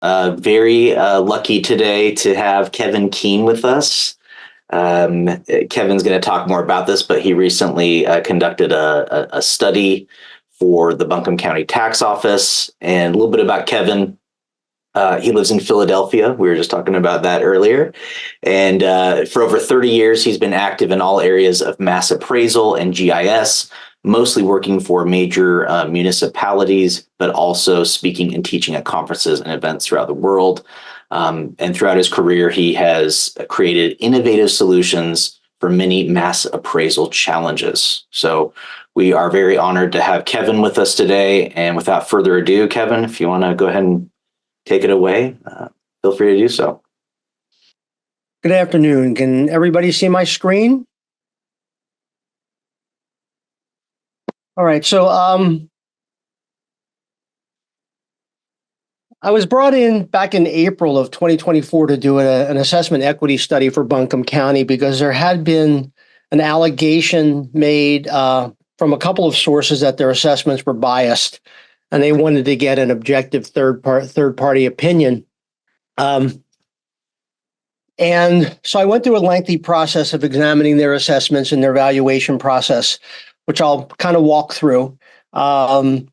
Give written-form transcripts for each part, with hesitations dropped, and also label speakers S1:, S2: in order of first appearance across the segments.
S1: Very lucky today to have Kevin Keene with us. Kevin's going to talk more about this, but he recently conducted a study for the Buncombe County Tax Office. And a little bit about Kevin. He lives in Philadelphia. We were just talking about that earlier. And for over 30 years, he's been active in all areas of mass appraisal and GIS, mostly working for major municipalities, but also speaking and teaching at conferences and events throughout the world. And throughout his career, he has created innovative solutions for many mass appraisal challenges. So we are very honored to have Kevin with us today. And without further ado, Kevin, if you want to go ahead and take it away, feel free to do so.
S2: Good afternoon. Can everybody see my screen? All right. So I was brought in back in April of 2024 to do an assessment equity study for Buncombe County because there had been an allegation made from a couple of sources that their assessments were biased, and they wanted to get an objective third-party opinion. And so I went through a lengthy process of examining their assessments and their valuation process, which I'll kind of walk through, and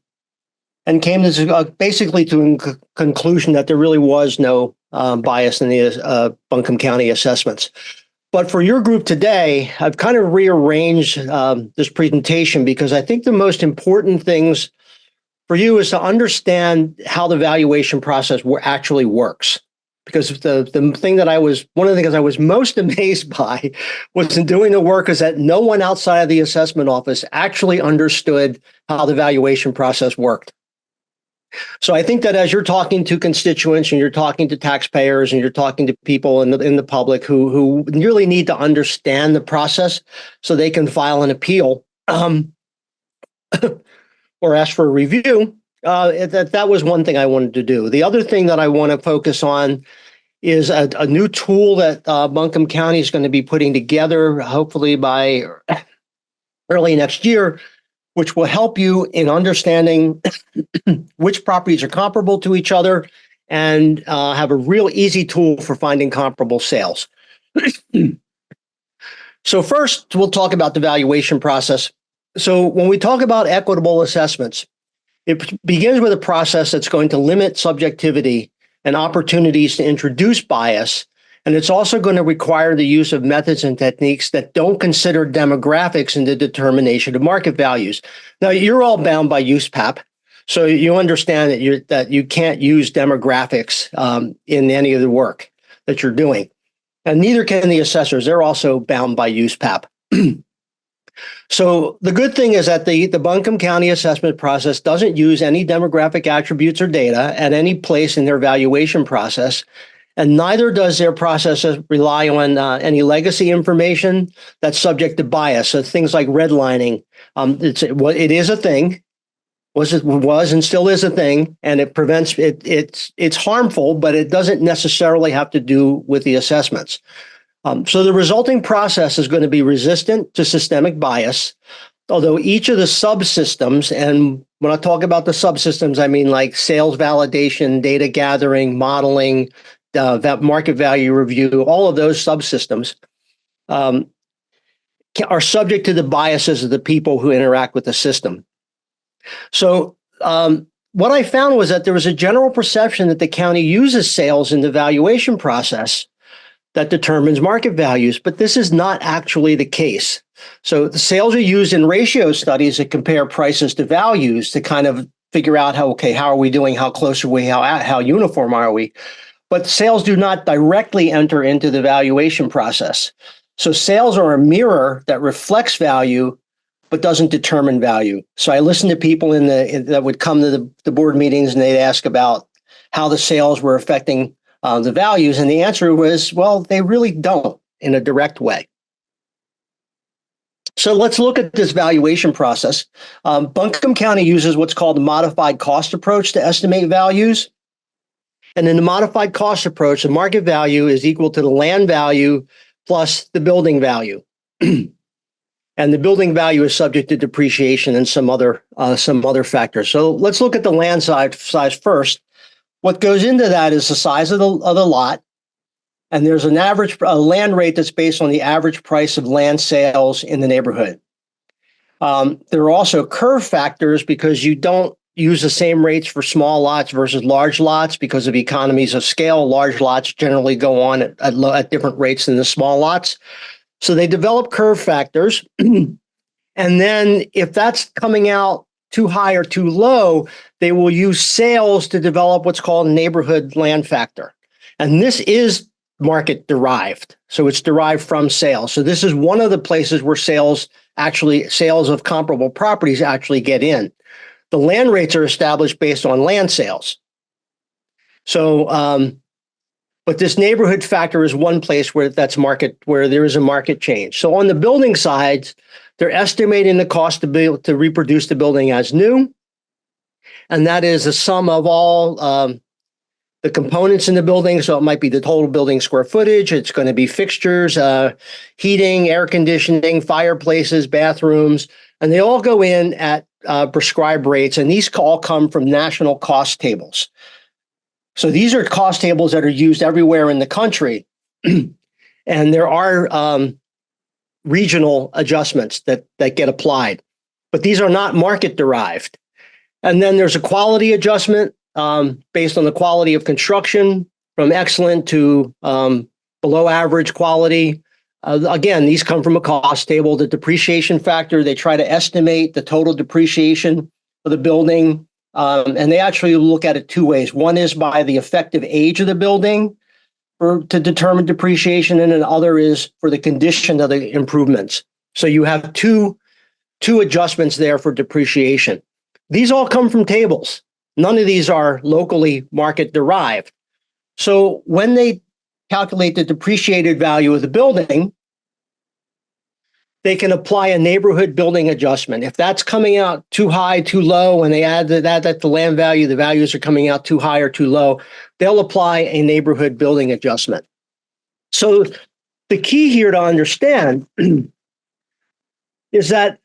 S2: came to basically to a conclusion that there really was no bias in the Buncombe County assessments. But for your group today, I've kind of rearranged this presentation because I think the most important things for you is to understand how the valuation process actually works. Because one of the things I was most amazed by was in doing the work is that no one outside of the assessment office actually understood how the valuation process worked. So I think that as you're talking to constituents and you're talking to taxpayers and you're talking to people in the public who really need to understand the process so they can file an appeal or ask for a review, that was one thing I wanted to do. The other thing that I want to focus on is a new tool that Buncombe County is going to be putting together, hopefully by early next year, which will help you in understanding which properties are comparable to each other and have a real easy tool for finding comparable sales. So first, we'll talk about the valuation process. So when we talk about equitable assessments, it begins with a process that's going to limit subjectivity and opportunities to introduce bias. And it's also going to require the use of methods and techniques that don't consider demographics in the determination of market values. Now, you're all bound by USPAP, so you understand that you can't use demographics in any of the work that you're doing. And neither can the assessors. They're also bound by USPAP. So the good thing is that the Buncombe County assessment process doesn't use any demographic attributes or data at any place in their valuation process, and neither does their process rely on any legacy information that's subject to bias. So things like redlining, it is a thing, was and still is a thing, and it prevents it's harmful, but it doesn't necessarily have to do with the assessments. So the resulting process is going to be resistant to systemic bias, although each of the subsystems, and when I talk about the subsystems, I mean like sales validation, data gathering, modeling, that market value review, all of those subsystems are subject to the biases of the people who interact with the system. So what I found was that there was a general perception that the county uses sales in the valuation process that determines market values, but this is not actually the case. So the sales are used in ratio studies that compare prices to values to kind of figure out how are we doing, how close are we, how uniform are we? But sales do not directly enter into the valuation process. So sales are a mirror that reflects value, but doesn't determine value. So I listened to people that would come to the board meetings and they'd ask about how the sales were affecting the values. And the answer was, well, they really don't in a direct way. So let's look at this valuation process. Buncombe County uses what's called the modified cost approach to estimate values. And in the modified cost approach, the market value is equal to the land value plus the building value. And the building value is subject to depreciation and some other factors. So let's look at the land size first. What goes into that is the size of the lot, and there's an average land rate that's based on the average price of land sales in the neighborhood. There are also curve factors because you don't use the same rates for small lots versus large lots because of economies of scale. Large lots generally go on at different rates than the small lots. So they develop curve factors. And then if that's coming out too high or too low, they will use sales to develop what's called a neighborhood land factor. And this is market derived. So it's derived from sales. So this is one of the places where sales of comparable properties actually get in. The land rates are established based on land sales. So, but this neighborhood factor is one place where where there is a market change. So on the building side, they're estimating the cost to reproduce the building as new. And that is the sum of all the components in the building. So it might be the total building square footage. It's going to be fixtures, heating, air conditioning, fireplaces, bathrooms, and they all go in at prescribed rates. And these all come from national cost tables. So these are cost tables that are used everywhere in the country. And there are regional adjustments that get applied, but these are not market derived. And then there's a quality adjustment based on the quality of construction from excellent to below average quality. Again, these come from a cost table. The depreciation factor, they try to estimate the total depreciation of the building. And they actually look at it two ways. One is by the effective age of the building to determine depreciation, and another is for the condition of the improvements. So you have two adjustments there for depreciation. These all come from tables. None of these are locally market derived. So when they calculate the depreciated value of the building, they can apply a neighborhood building adjustment. If that's coming out too high, too low, and they add that at the land value, the values are coming out too high or too low, they'll apply a neighborhood building adjustment. So the key here to understand is that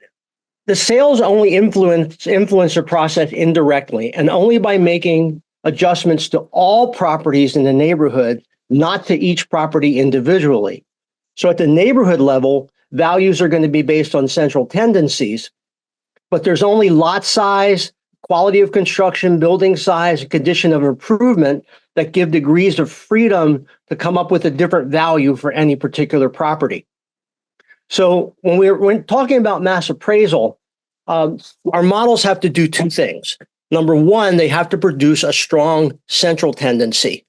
S2: the sales only influence the process indirectly, and only by making adjustments to all properties in the neighborhood, not to each property individually. So at the neighborhood level, values are going to be based on central tendencies, but there's only lot size, quality of construction, building size, and condition of improvement that give degrees of freedom to come up with a different value for any particular property. So when we're talking about mass appraisal, our models have to do two things. Number one, they have to produce a strong central tendency.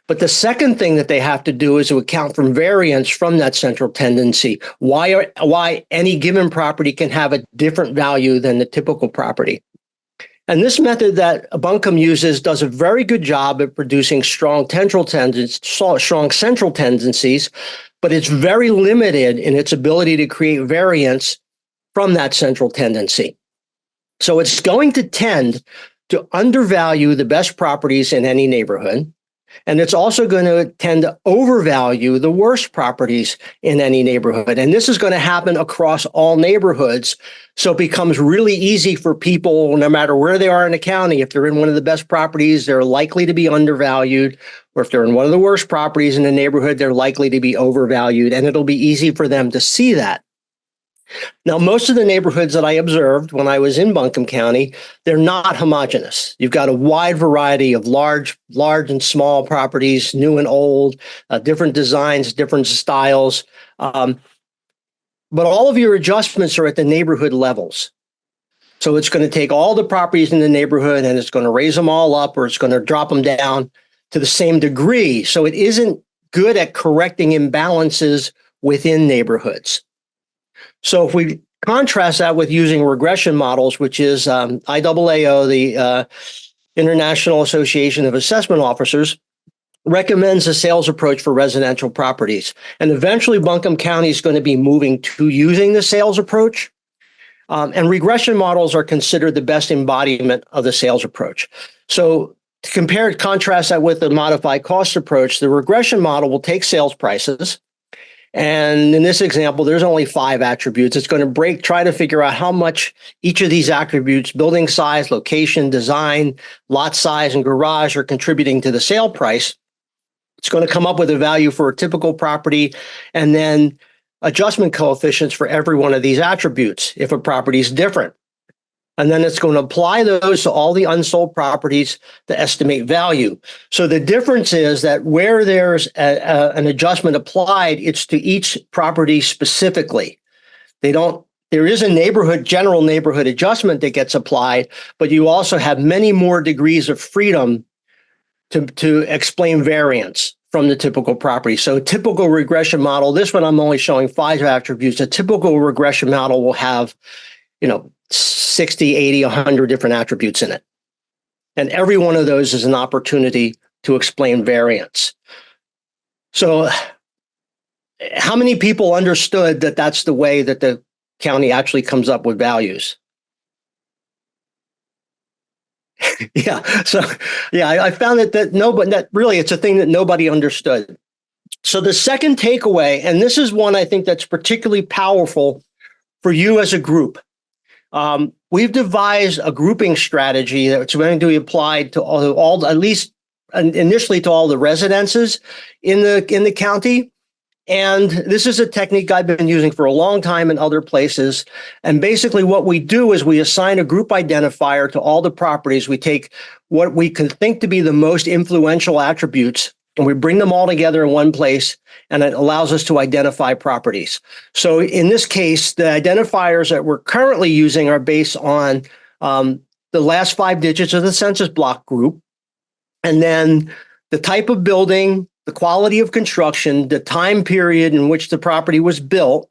S2: But the second thing that they have to do is to account for variance from that central tendency. Why any given property can have a different value than the typical property. And this method that Buncombe uses does a very good job at producing strong central tendencies, but it's very limited in its ability to create variance from that central tendency. So it's going to tend to undervalue the best properties in any neighborhood. And it's also going to tend to overvalue the worst properties in any neighborhood. And this is going to happen across all neighborhoods. So it becomes really easy for people, no matter where they are in the county, if they're in one of the best properties, they're likely to be undervalued. Or if they're in one of the worst properties in the neighborhood, they're likely to be overvalued. And it'll be easy for them to see that. Now, most of the neighborhoods that I observed when I was in Buncombe County, they're not homogeneous. You've got a wide variety of large and small properties, new and old, different designs, different styles. But all of your adjustments are at the neighborhood levels. So it's going to take all the properties in the neighborhood and it's going to raise them all up, or it's going to drop them down to the same degree. So it isn't good at correcting imbalances within neighborhoods. So if we contrast that with using regression models, which is IAAO, the International Association of Assessment Officers, recommends a sales approach for residential properties. And eventually Buncombe County is going to be moving to using the sales approach. And regression models are considered the best embodiment of the sales approach. So to contrast that with the modified cost approach, the regression model will take sales prices And in this example, there's only 5 attributes. It's going to try to figure out how much each of these attributes, building size, location, design, lot size, and garage, are contributing to the sale price. It's going to come up with a value for a typical property and then adjustment coefficients for every one of these attributes if a property is different. And then it's going to apply those to all the unsold properties to estimate value. So the difference is that where there's an adjustment applied, it's to each property specifically. There is a general neighborhood adjustment that gets applied, but you also have many more degrees of freedom to explain variance from the typical property. So a typical regression model, this one I'm only showing 5 attributes. A typical regression model will have, 60, 80, 100 different attributes in it. And every one of those is an opportunity to explain variance. So how many people understood that that's the way that the county actually comes up with values? Yeah. So, yeah, I found that really it's a thing that nobody understood. So the second takeaway, and this is one I think that's particularly powerful for you as a group. We've devised a grouping strategy that's going to be applied to all at least initially to all the residences in the county. And this is a technique I've been using for a long time in other places. And basically what we do is we assign a group identifier to all the properties. We take what we can think to be the most influential attributes and we bring them all together in one place, and it allows us to identify properties. So in this case, the identifiers that we're currently using are based on the last 5 digits of the census block group, and then the type of building, the quality of construction, the time period in which the property was built,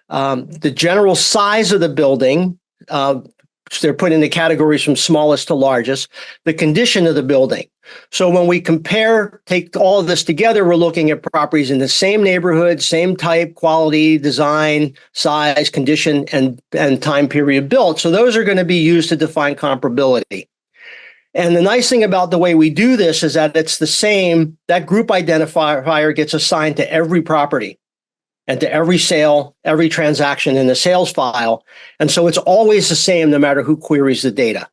S2: the general size of the building, they're put into categories from smallest to largest, the condition of the building. So when we take all of this together, we're looking at properties in the same neighborhood, same type, quality, design, size, condition, and time period built. So those are going to be used to define comparability. And the nice thing about the way we do this is that it's the same, that group identifier gets assigned to every property and to every sale, every transaction in the sales file. And so it's always the same no matter who queries the data.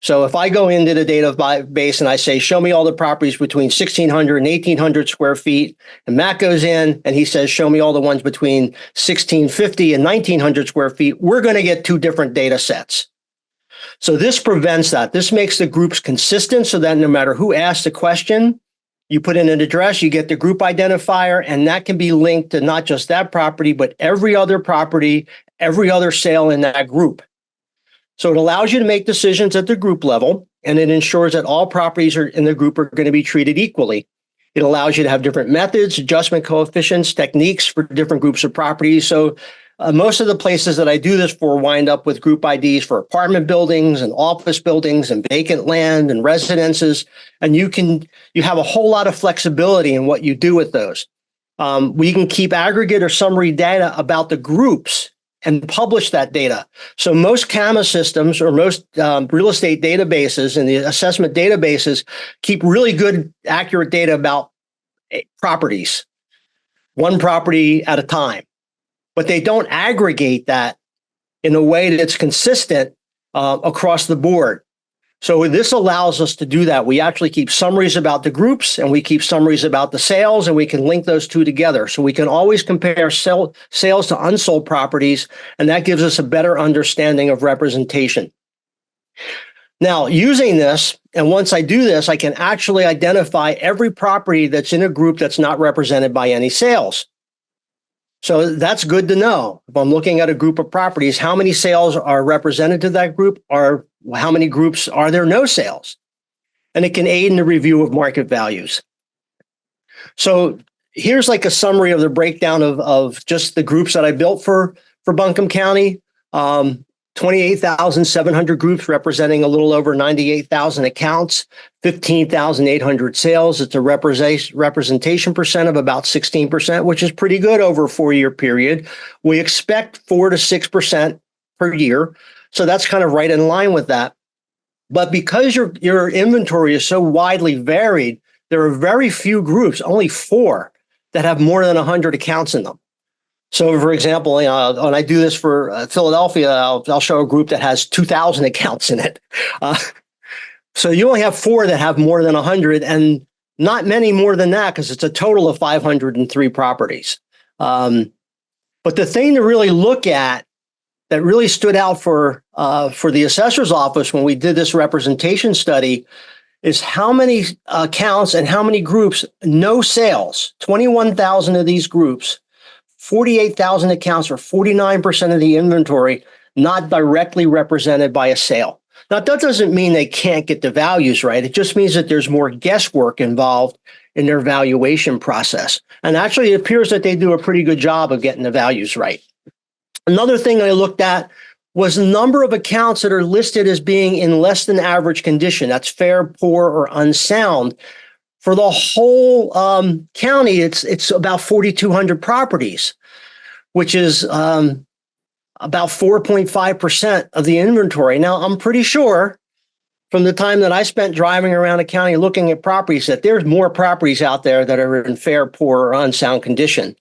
S2: So if I go into the database and I say, show me all the properties between 1,600 and 1,800 square feet, and Matt goes in and he says, show me all the ones between 1,650 and 1,900 square feet, we're going to get 2 different data sets. So this prevents that. This makes the groups consistent so that no matter who asks the question, you put in an address, you get the group identifier, and that can be linked to not just that property, but every other property, every other sale in that group. So it allows you to make decisions at the group level, and it ensures that all properties in the group are going to be treated equally. It allows you to have different methods, adjustment coefficients, techniques for different groups of properties. So most of the places that I do this for wind up with group IDs for apartment buildings and office buildings and vacant land and residences. And you have a whole lot of flexibility in what you do with those. We can keep aggregate or summary data about the groups and publish that data. So most CAMA systems or most real estate databases and the assessment databases keep really good, accurate data about properties, one property at a time. But they don't aggregate that in a way that's consistent across the board. So this allows us to do that. We actually keep summaries about the groups and we keep summaries about the sales, and we can link those 2 together. So we can always compare sales to unsold properties, and that gives us a better understanding of representation. Now, using this, and once I do this, I can actually identify every property that's in a group that's not represented by any sales. So that's good to know. If I'm looking at a group of properties, how many sales are represented to that group, or how many groups are there no sales? And it can aid in the review of market values. So here's like a summary of the breakdown of just the groups that I built for Buncombe County. 28,700 groups representing a little over 98,000 accounts, 15,800 sales. It's a representation percent of about 16%, which is pretty good over a 4-year period. We expect 4 to 6% per year. So that's kind of right in line with that. But because your inventory is so widely varied, there are very few groups, only 4, that have more than 100 accounts in them. So, for example, when I do this for Philadelphia, I'll show a group that has 2,000 accounts in it. So you only have 4 that have more than 100, and not many more than that because it's a total of 503 properties. But the thing to really look at that really stood out for the assessor's office when we did this representation study is how many accounts and how many groups, no sales, 21,000 of these groups, 48,000 accounts, or 49% of the inventory, not directly represented by a sale. Now, that doesn't mean they can't get the values right. It just means that there's more guesswork involved in their valuation process. And actually, it appears that they do a pretty good job of getting the values right. Another thing I looked at was the number of accounts that are listed as being in less than average condition. That's fair, poor, or unsound. For the whole county, it's about 4,200 properties, which is about 4.5% of the inventory. Now, I'm pretty sure from the time that I spent driving around the county looking at properties that there's more properties out there that are in fair, poor, or unsound condition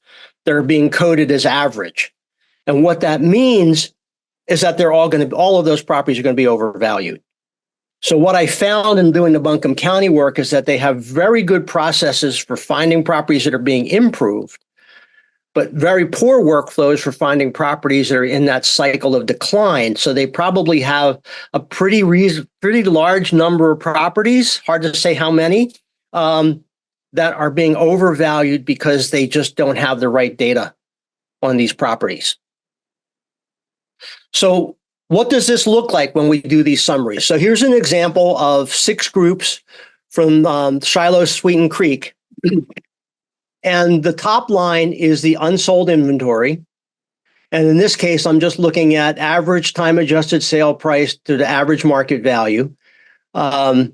S2: that are being coded as average. And what that means is that all of those properties are going to be overvalued. So what I found in doing the Buncombe County work is that they have very good processes for finding properties that are being improved, but very poor workflows for finding properties that are in that cycle of decline. So they probably have a pretty large number of properties, hard to say how many, that are being overvalued because they just don't have the right data on these properties. So what does this look like when we do these summaries? So here's an example of 6 groups from Shiloh Sweeten Creek. And the top line is the unsold inventory. And in this case, I'm just looking at average time adjusted sale price to the average market value. The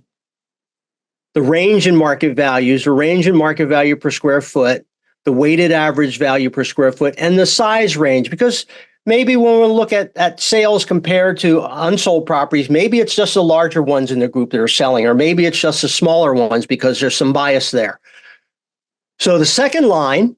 S2: range in market values, the range in market value per square foot, the weighted average value per square foot, and the size range. Because maybe when we look at sales compared to unsold properties, maybe it's just the larger ones in the group that are selling, or maybe it's just the smaller ones because there's some bias there. So the second line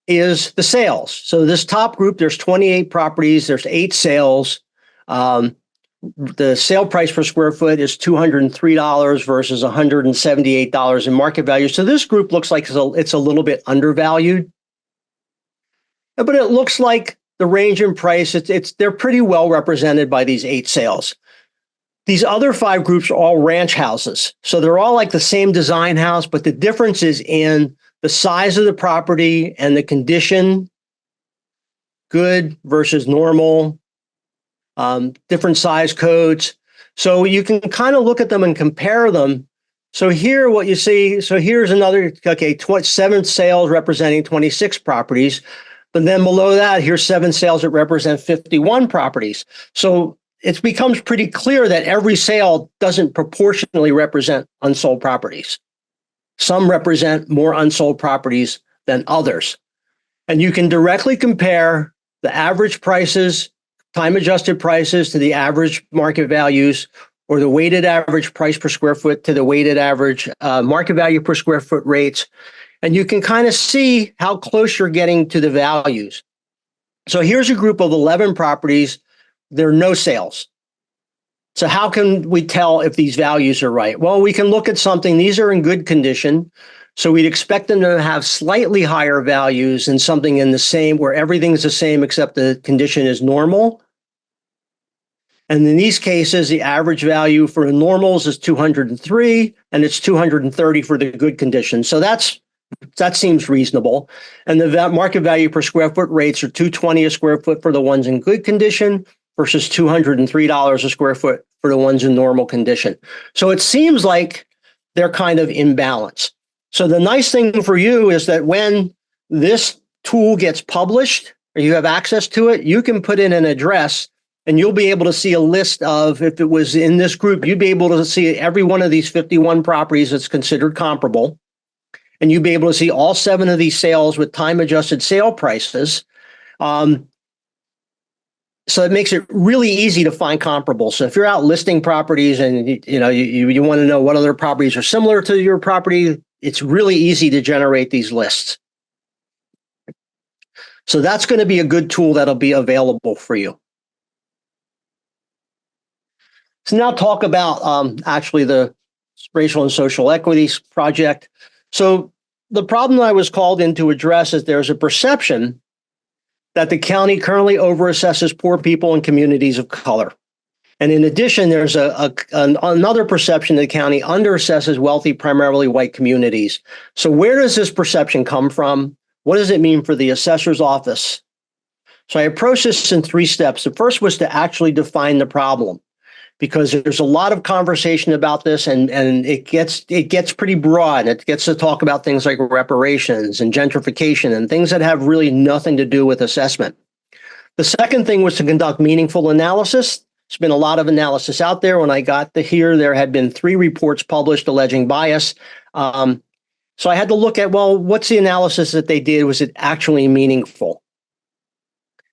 S2: is the sales. So this top group, there's 28 properties, there's 8 sales. The sale price per square foot is $203 versus $178 in market value. So this group looks like it's a little bit undervalued, but it looks like the range in price, they're pretty well represented by these 8 sales. These other 5 groups are all ranch houses. So they're all like the same design house, but the difference is in the size of the property and the condition, good versus normal, different size codes. So you can kind of look at them and compare them. So here what you see, so here's another, 7 sales representing 26 properties. But then below that, here's 7 sales that represent 51 properties. So it becomes pretty clear that every sale doesn't proportionally represent unsold properties. Some represent more unsold properties than others. And you can directly compare the average prices, time-adjusted prices to the average market values, or the weighted average price per square foot to the weighted average market value per square foot rates. And you can kind of see how close you're getting to the values. So here's a group of 11 properties. There are no sales. So how can we tell if these values are right? Well, we can look at something. These are in good condition. So we'd expect them to have slightly higher values than something in the same, where everything's the same except the condition is normal. And in these cases, the average value for the normals is 203, and it's 230 for the good condition. So that seems reasonable. And the market value per square foot rates are $220 a square foot for the ones in good condition versus $203 a square foot for the ones in normal condition. So it seems like they're kind of in balance. So the nice thing for you is that when this tool gets published or you have access to it, you can put in an address and you'll be able to see a list of, if it was in this group, you'd be able to see every one of these 51 properties that's considered comparable. And you'd be able to see all 7 of these sales with time-adjusted sale prices. So it makes it really easy to find comparables. So if you're out listing properties and you want to know what other properties are similar to your property, it's really easy to generate these lists. So that's going to be a good tool that'll be available for you. So now talk about actually the racial and social equities project. So the problem I was called in to address is there's a perception that the county currently overassesses poor people and communities of color. And in addition, there's another perception that the county underassesses wealthy, primarily white communities. So where does this perception come from? What does it mean for the assessor's office? So I approached this in 3 steps. The first was to actually define the problem, because there's a lot of conversation about this, and it gets pretty broad. It gets to talk about things like reparations and gentrification and things that have really nothing to do with assessment. The second thing was to conduct meaningful analysis. There's been a lot of analysis out there. When I got to here, there had been 3 reports published alleging bias. So I had to look at, well, what's the analysis that they did? Was it actually meaningful?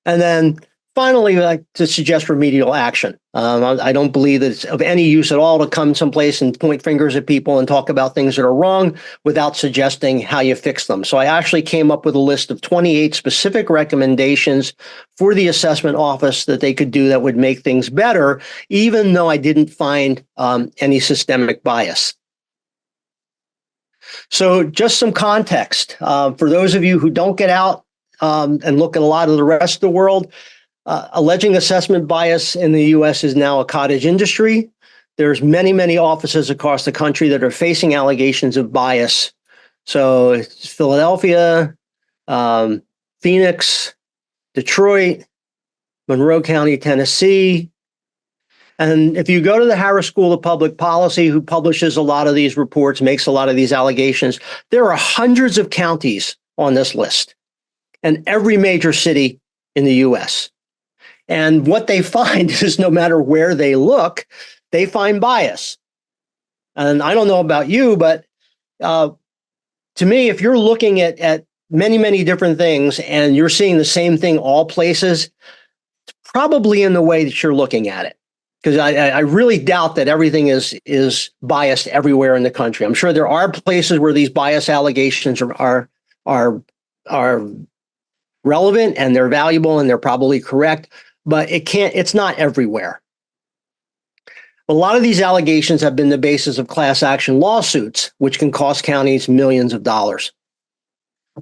S2: And then finally, like to suggest remedial action. I don't believe that it's of any use at all to come someplace and point fingers at people and talk about things that are wrong without suggesting how you fix them. So I actually came up with a list of 28 specific recommendations for the assessment office that they could do that would make things better, even though I didn't find any systemic bias. So just some context for those of you who don't get out and look at a lot of the rest of the world. Alleging assessment bias in the U.S. is now a cottage industry. There's many, many offices across the country that are facing allegations of bias. So it's Philadelphia, Phoenix, Detroit, Monroe County, Tennessee. And if you go to the Harris School of Public Policy, who publishes a lot of these reports, makes a lot of these allegations, there are hundreds of counties on this list and every major city in the U.S. And what they find is no matter where they look, they find bias. And I don't know about you, but to me, if you're looking at many, many different things and you're seeing the same thing all places, it's probably in the way that you're looking at it. Because I really doubt that everything is biased everywhere in the country. I'm sure there are places where these bias allegations are relevant and they're valuable and they're probably correct, but it's not everywhere. A lot of these allegations have been the basis of class action lawsuits, which can cost counties millions of dollars.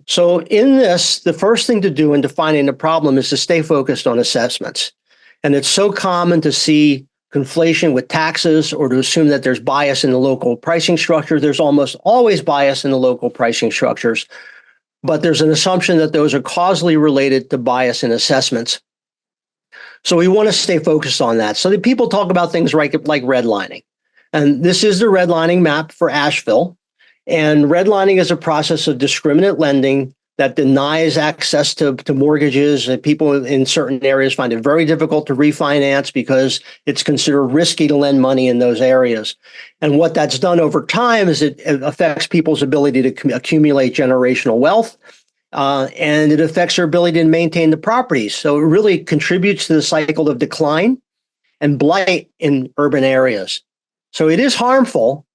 S2: So in this, the first thing to do in defining the problem is to stay focused on assessments. And it's so common to see conflation with taxes or to assume that there's bias in the local pricing structure. There's almost always bias in the local pricing structures, but there's an assumption that those are causally related to bias in assessments. So we want to stay focused on that. So that people talk about things like redlining. And this is the redlining map for Asheville. And redlining is a process of discriminate lending that denies access to mortgages. And people in certain areas find it very difficult to refinance because it's considered risky to lend money in those areas. And what that's done over time is it affects people's ability to accumulate generational wealth. And it affects their ability to maintain the properties. So it really contributes to the cycle of decline and blight in urban areas. So it is harmful,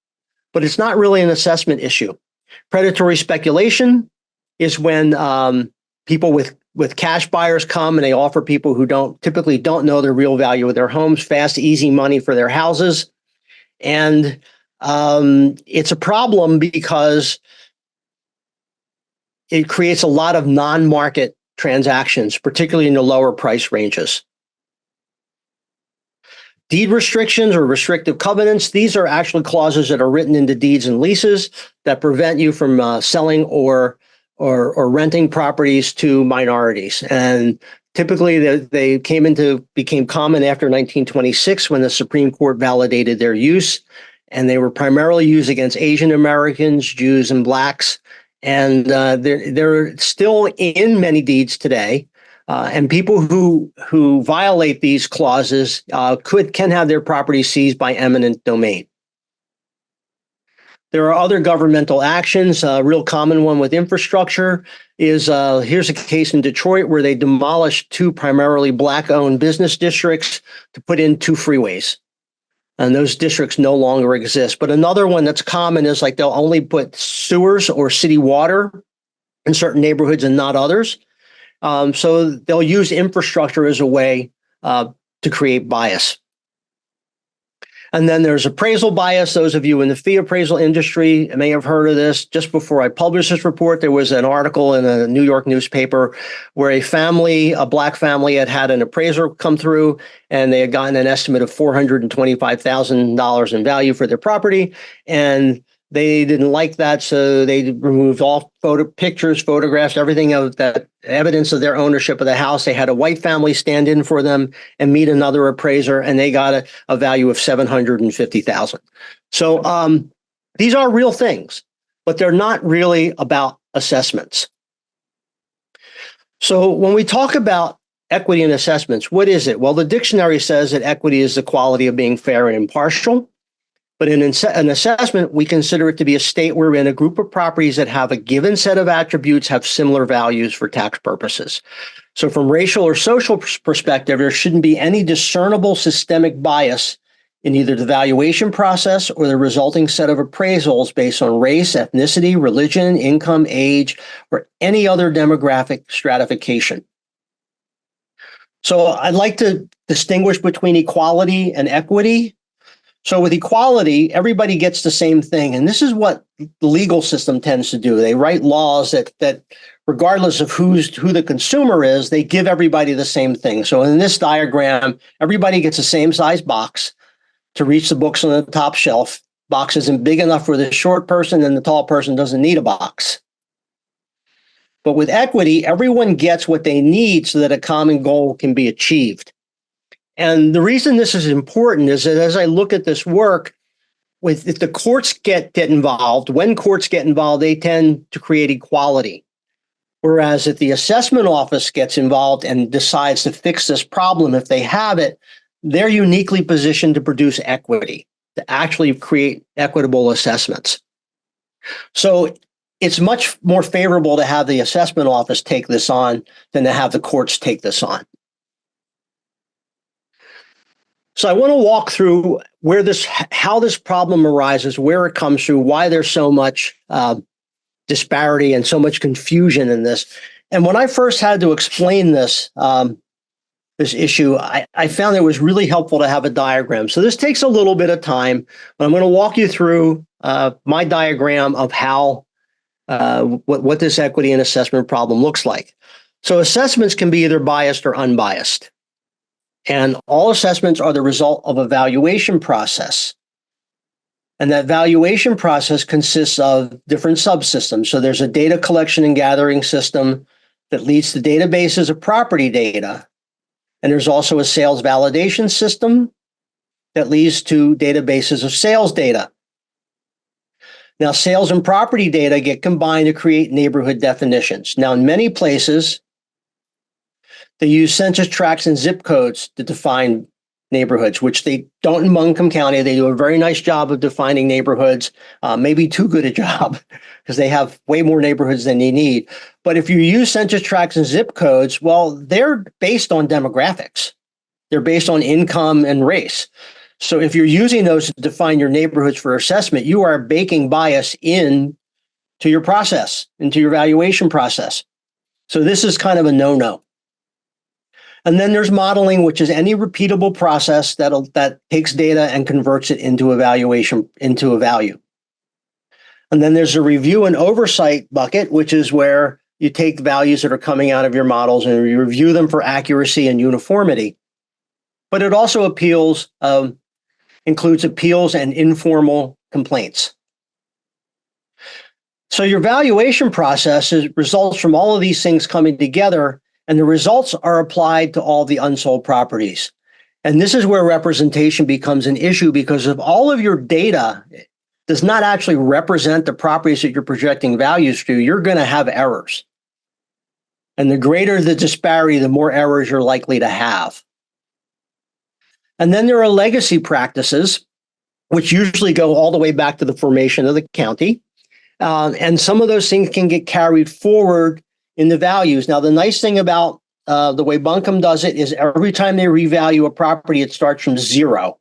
S2: but it's not really an assessment issue. Predatory speculation is when people with cash buyers come and they offer people who typically don't know the real value of their homes, fast, easy money for their houses. And it's a problem because it creates a lot of non-market transactions, particularly in the lower price ranges. Deed restrictions or restrictive covenants, these are actually clauses that are written into deeds and leases that prevent you from selling or renting properties to minorities. And typically they became common after 1926 when the Supreme Court validated their use. And they were primarily used against Asian Americans, Jews, and Blacks. And they're still in many deeds today. And people who violate these clauses can have their property seized by eminent domain. There are other governmental actions. A real common one with infrastructure is here's a case in Detroit where they demolished 2 primarily Black-owned business districts to put in 2 freeways. And those districts no longer exist. But another one that's common is like they'll only put sewers or city water in certain neighborhoods and not others. So they'll use infrastructure as a way to create bias. And then there's appraisal bias. Those of you in the fee appraisal industry may have heard of this. Just before I published this report, there was an article in a New York newspaper where a black family had an appraiser come through, and they had gotten an estimate of $425,000 in value for their property. And they didn't like that, so they removed all pictures, photographs, everything of that evidence of their ownership of the house. They had a white family stand in for them and meet another appraiser, and they got a value of $750,000. So these are real things, but they're not really about assessments. So when we talk about equity in assessments, what is it? Well, the dictionary says that equity is the quality of being fair and impartial. But in an assessment, we consider it to be a state wherein a group of properties that have a given set of attributes have similar values for tax purposes. So from racial or social perspective, there shouldn't be any discernible systemic bias in either the valuation process or the resulting set of appraisals based on race, ethnicity, religion, income, age, or any other demographic stratification. So I'd like to distinguish between equality and equity. So with equality, everybody gets the same thing. And this is what the legal system tends to do. They write laws that regardless of who the consumer is, they give everybody the same thing. So in this diagram, everybody gets the same size box to reach the books on the top shelf. Box isn't big enough for the short person, and the tall person doesn't need a box. But with equity, everyone gets what they need so that a common goal can be achieved. And the reason this is important is that as I look at this work, if the courts get involved, when courts get involved, they tend to create equality. Whereas if the assessment office gets involved and decides to fix this problem, if they have it, they're uniquely positioned to produce equity, to actually create equitable assessments. So it's much more favorable to have the assessment office take this on than to have the courts take this on. So I want to walk through how this problem arises, where it comes through, why there's so much disparity and so much confusion in this. And when I first had to explain this issue, I found it was really helpful to have a diagram. So this takes a little bit of time, but I'm going to walk you through my diagram of how what this equity and assessment problem looks like. So assessments can be either biased or unbiased. And all assessments are the result of a valuation process. And that valuation process consists of different subsystems. So there's a data collection and gathering system that leads to databases of property data. And there's also a sales validation system that leads to databases of sales data. Now, sales and property data get combined to create neighborhood definitions. Now, in many places, they use census tracts and zip codes to define neighborhoods, which they don't in Buncombe County. They do a very nice job of defining neighborhoods, maybe too good a job because they have way more neighborhoods than they need. But if you use census tracts and zip codes, well, they're based on demographics. They're based on income and race. So if you're using those to define your neighborhoods for assessment, you are baking bias in to your process, into your valuation process. So this is kind of a no-no. And then there's modeling, which is any repeatable process that takes data and converts it into a value. And then there's a review and oversight bucket, which is where you take the values that are coming out of your models and you review them for accuracy and uniformity. But it also includes appeals and informal complaints. So your valuation process results from all of these things coming together, and the results are applied to all the unsold properties. And this is where representation becomes an issue, because if all of your data does not actually represent the properties that you're projecting values to, you're going to have errors. And the greater the disparity, the more errors you're likely to have. And then there are legacy practices, which usually go all the way back to the formation of the county. And some of those things can get carried forward in the values. Now, the nice thing about the way Buncombe does it is every time they revalue a property, it starts from zero.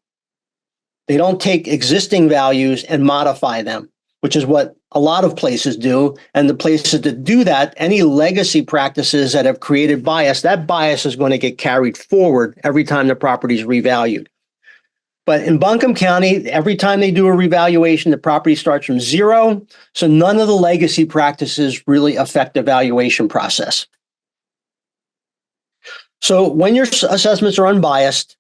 S2: They don't take existing values and modify them. which is what a lot of places do. And the places that do that, any legacy practices that have created bias, that bias is going to get carried forward every time the property is revalued. But in Buncombe County, every time they do a revaluation, the property starts from zero. So none of the legacy practices really affect the valuation process. So when your assessments are unbiased,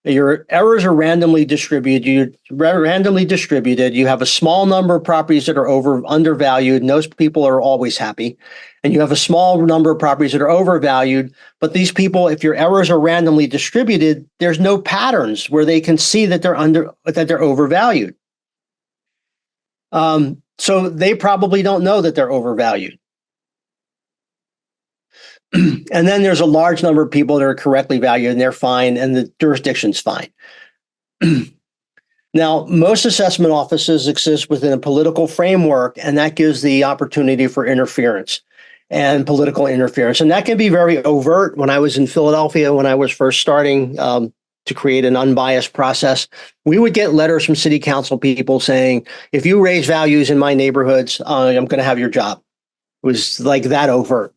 S2: your errors are randomly distributed. You have a small number of properties that are undervalued, and those people are always happy. And you have a small number of properties that are overvalued. But these people, if your errors are randomly distributed, there's no patterns where they can see that they're overvalued. So they probably don't know that they're overvalued. And then there's a large number of people that are correctly valued and they're fine and the jurisdiction's fine. Now, most assessment offices exist within a political framework, and that gives the opportunity for interference and political interference. And that can be very overt. When I was in Philadelphia, when I was first starting to create an unbiased process, we would get letters from city council people saying, if you raise values in my neighborhoods, I'm going to have your job. It was like that overt.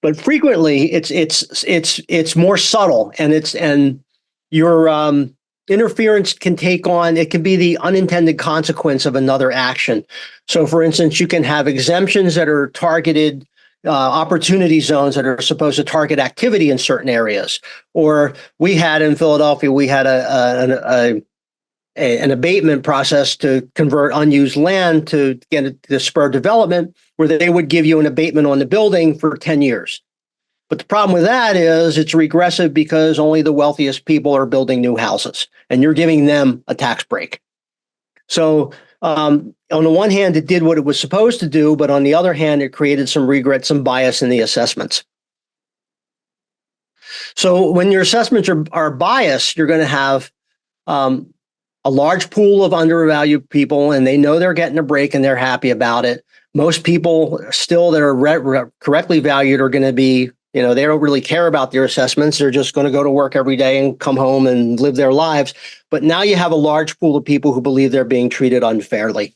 S2: But frequently, it's more subtle, and your interference can take on. It can be the unintended consequence of another action. So, for instance, you can have exemptions that are targeted, opportunity zones that are supposed to target activity in certain areas. Or we had in Philadelphia, we had an abatement process to convert unused land to get the spur development, where they would give you an abatement on the building for 10 years. But the problem with that is it's regressive because only the wealthiest people are building new houses, and you're giving them a tax break. So on the one hand, it did what it was supposed to do, but on the other hand, it created some regret, some bias in the assessments. So when your assessments are biased, you're going to have a large pool of undervalued people, and they know they're getting a break and they're happy about it. Most people still that are correctly valued are going to be, they don't really care about their assessments. They're just going to go to work every day and come home and live their lives. But now you have a large pool of people who believe they're being treated unfairly.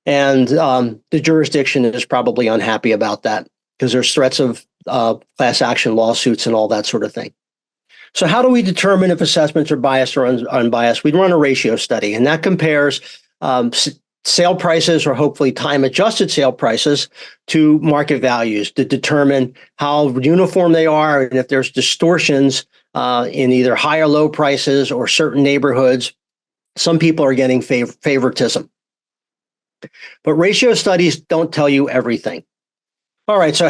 S2: And the jurisdiction is probably unhappy about that because there's threats of class action lawsuits and all that sort of thing. So how do we determine if assessments are biased or unbiased? We run a ratio study, and that compares sale prices, or hopefully time-adjusted sale prices, to market values to determine how uniform they are and if there's distortions in either high or low prices or certain neighborhoods. Some people are getting favoritism. But ratio studies don't tell you everything. All right, so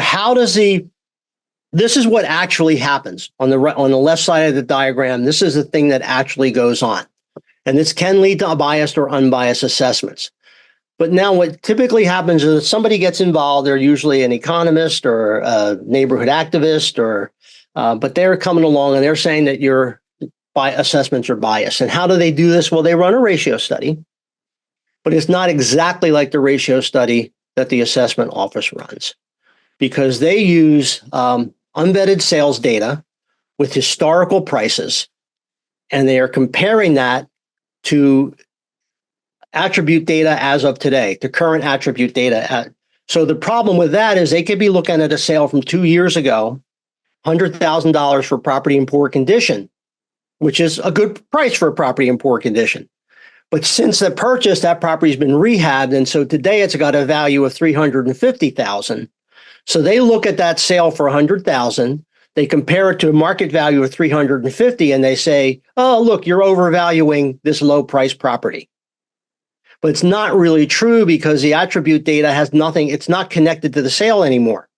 S2: this is what actually happens on the left side of the diagram. This is the thing that actually goes on. And this can lead to biased or unbiased assessments. But now what typically happens is somebody gets involved. They're usually an economist or a neighborhood activist, but they're coming along and they're saying that your assessments are biased. And how do they do this? Well, they run a ratio study, but it's not exactly like the ratio study that the assessment office runs, because they use unvetted sales data with historical prices, and they are comparing that to attribute data as of today, to current attribute data. So the problem with that is they could be looking at a sale from 2 years ago, $100,000 for property in poor condition, which is a good price for a property in poor condition. But since the purchase, that property's been rehabbed, and so today it's got a value of $350,000. So they look at that sale for $100,000. They compare it to a market value of $350,000, and they say, "Oh, look, you're overvaluing this low-price property." But it's not really true because the attribute data has nothing. It's not connected to the sale anymore.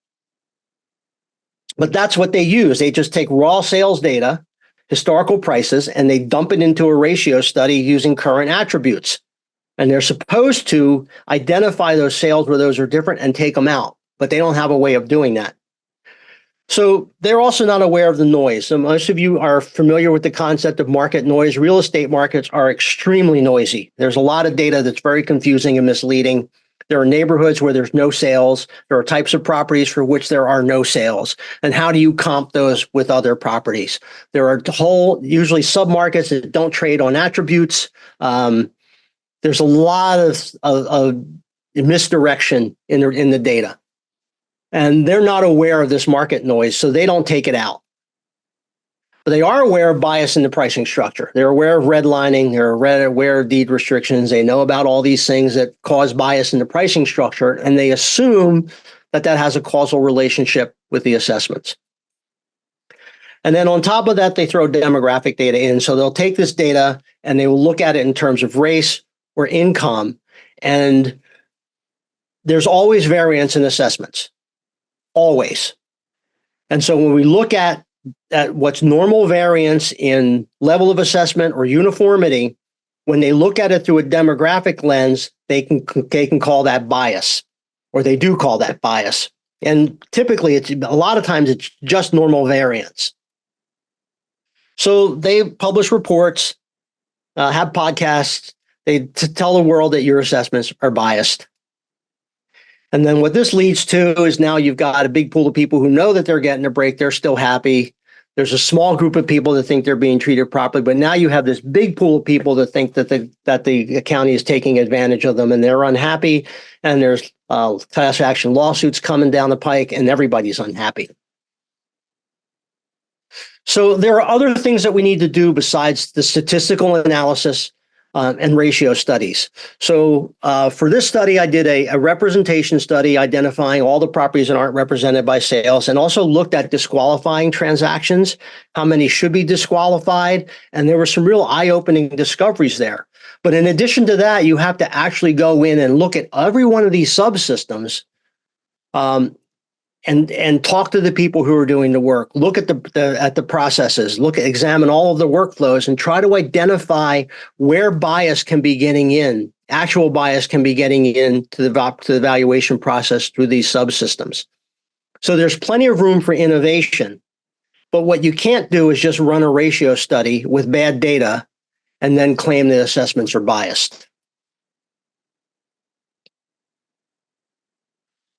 S2: But that's what they use. They just take raw sales data, historical prices, and they dump it into a ratio study using current attributes. And they're supposed to identify those sales where those are different and take them out. But they don't have a way of doing that. So they're also not aware of the noise. So most of you are familiar with the concept of market noise. Real estate markets are extremely noisy. There's a lot of data that's very confusing and misleading. There are neighborhoods where there's no sales. There are types of properties for which there are no sales. And how do you comp those with other properties? There are usually submarkets that don't trade on attributes. There's a lot of misdirection in the data. And they're not aware of this market noise, so they don't take it out. But they are aware of bias in the pricing structure. They're aware of redlining. They're aware of deed restrictions. They know about all these things that cause bias in the pricing structure, and they assume that has a causal relationship with the assessments. And then on top of that, they throw demographic data in. So they'll take this data and they will look at it in terms of race or income. And there's always variance in assessments, always. And so when we look at what's normal variance in level of assessment or uniformity, when they look at it through a demographic lens, they can call that bias, or they do call that bias. And typically, a lot of times it's just normal variance. So they publish reports, have podcasts. They tell the world that your assessments are biased. And then what this leads to is now you've got a big pool of people who know that they're getting a break. They're still happy. There's a small group of people that think they're being treated properly, but now you have this big pool of people that think that the county is taking advantage of them, and they're unhappy. And there's class action lawsuits coming down the pike, and everybody's unhappy. So there are other things that we need to do besides the statistical analysis and ratio studies. So for this study, I did a representation study identifying all the properties that aren't represented by sales, and also looked at disqualifying transactions, how many should be disqualified. And there were some real eye-opening discoveries there. But in addition to that, you have to actually go in and look at every one of these subsystems and talk to the people who are doing the work. Look at the processes. Examine all of the workflows and try to identify where bias can be getting in. Actual bias can be getting into the valuation process through these subsystems. So there's plenty of room for innovation. But what you can't do is just run a ratio study with bad data and then claim that assessments are biased.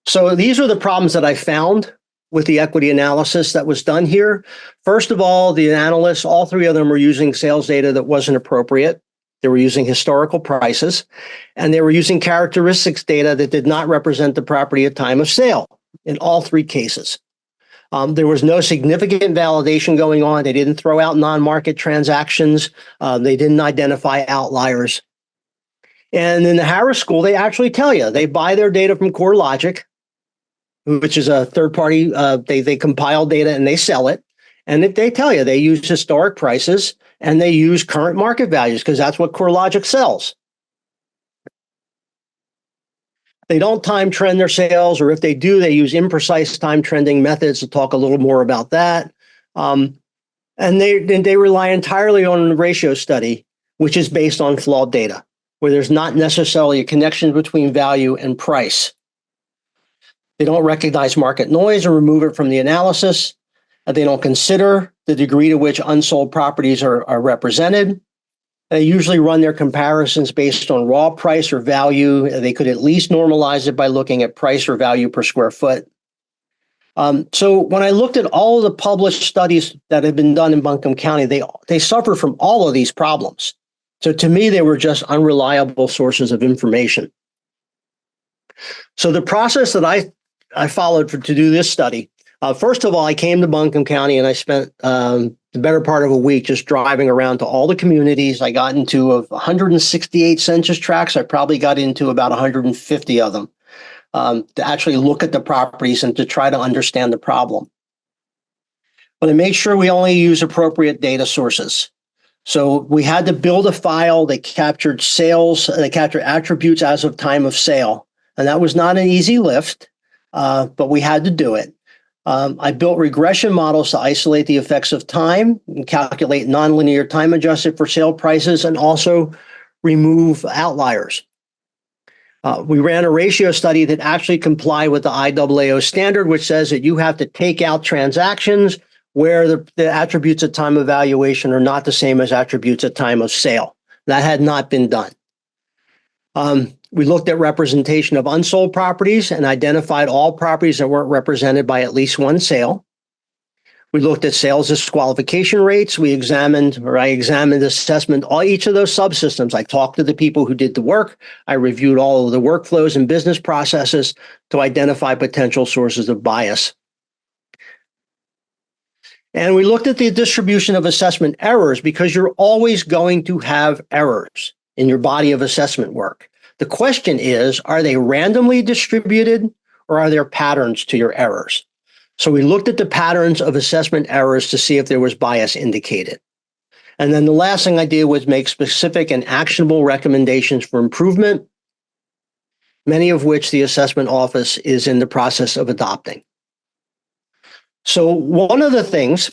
S2: So these are the problems that I found with the equity analysis that was done here. First of all, the analysts, all three of them were using sales data that wasn't appropriate. They were using historical prices, and they were using characteristics data that did not represent the property at time of sale in all three cases. There was no significant validation going on. They didn't throw out non-market transactions. They didn't identify outliers. And in the Harris School, they actually tell you, they buy their data from CoreLogic, which is a third party. They compile data and they sell it. And they tell you they use historic prices and they use current market values because that's what CoreLogic sells. They don't time trend their sales, or if they do, they use imprecise time trending methods. To talk a little more about that. And they rely entirely on a ratio study, which is based on flawed data, where there's not necessarily a connection between value and price. They don't recognize market noise or remove it from the analysis. They don't consider the degree to which unsold properties are represented. They usually run their comparisons based on raw price or value. They could at least normalize it by looking at price or value per square foot. So when I looked at all of the published studies that have been done in Buncombe County, they suffer from all of these problems. So to me, they were just unreliable sources of information. So the process that I followed to do this study, first of all, I came to Buncombe County and I spent the better part of a week just driving around to all the communities. I got into 168 census tracts. I probably got into about 150 of them to actually look at the properties and to try to understand the problem. But I made sure we only use appropriate data sources. So we had to build a file that captured sales, that captured attributes as of time of sale. And that was not an easy lift, but we had to do it. I built regression models to isolate the effects of time and calculate nonlinear time adjusted for sale prices and also remove outliers. We ran a ratio study that actually complied with the IAAO standard, which says that you have to take out transactions where the attributes at time of valuation are not the same as attributes at time of sale. That had not been done. We looked at representation of unsold properties and identified all properties that weren't represented by at least one sale. We looked at sales disqualification rates. I examined assessment, each of those subsystems. I talked to the people who did the work. I reviewed all of the workflows and business processes to identify potential sources of bias. And we looked at the distribution of assessment errors because you're always going to have errors in your body of assessment work. The question is, are they randomly distributed or are there patterns to your errors? So we looked at the patterns of assessment errors to see if there was bias indicated. And then the last thing I did was make specific and actionable recommendations for improvement, many of which the assessment office is in the process of adopting. So one of the things